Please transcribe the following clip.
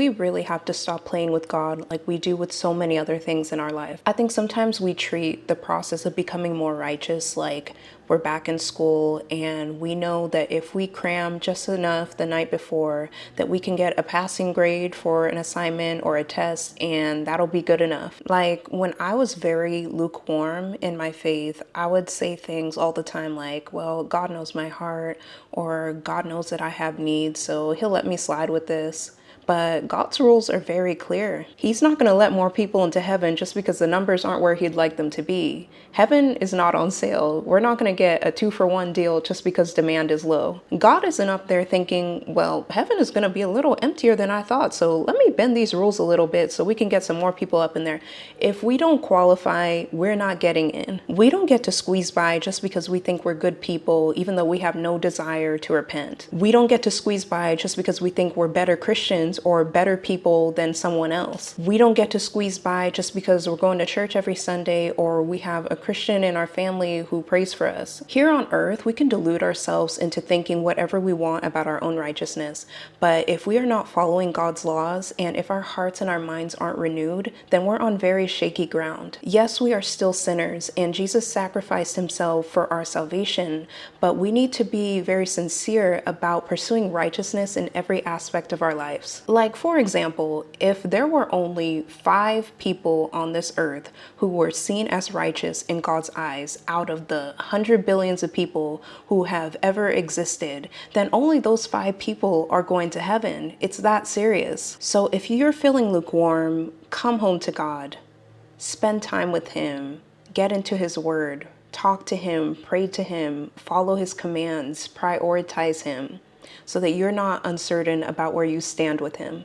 we really have to stop playing with God like we do with so many other things in our life. I think sometimes we treat the process of becoming more righteous like we're back in school and we know that if we cram just enough the night before that we can get a passing grade for an assignment or a test and that'll be good enough. Like when I was very lukewarm in my faith, I would say things all the time like, well, God knows my heart, or God knows that I have needs, so he'll let me slide with this. But God's rules are very clear. He's not going to let more people into heaven just because the numbers aren't where he'd like them to be. Heaven is not on sale. We're not going to get a 2-for-1 deal just because demand is low. God isn't up there thinking, well, heaven is going to be a little emptier than I thought, so let me bend these rules a little bit so we can get some more people up in there. If we don't qualify, we're not getting in. We don't get to squeeze by just because we think we're good people, even though we have no desire to repent. We don't get to squeeze by just because we think we're better Christians or better people than someone else. We don't get to squeeze by just because we're going to church every Sunday or we have a Christian in our family who prays for us. Here on earth, we can delude ourselves into thinking whatever we want about our own righteousness. But if we are not following God's laws and if our hearts and our minds aren't renewed, then we're on very shaky ground. Yes, we are still sinners and Jesus sacrificed himself for our salvation, but we need to be very sincere about pursuing righteousness in every aspect of our lives. Like, for example, if there were only 5 people on this earth who were seen as righteous in God's eyes out of the 100 billions of people who have ever existed, then only those 5 people are going to heaven. It's that serious. So if you're feeling lukewarm, come home to God. Spend time with him. Get into his word. Talk to him. Pray to him. Follow his commands. Prioritize him, so that you're not uncertain about where you stand with him.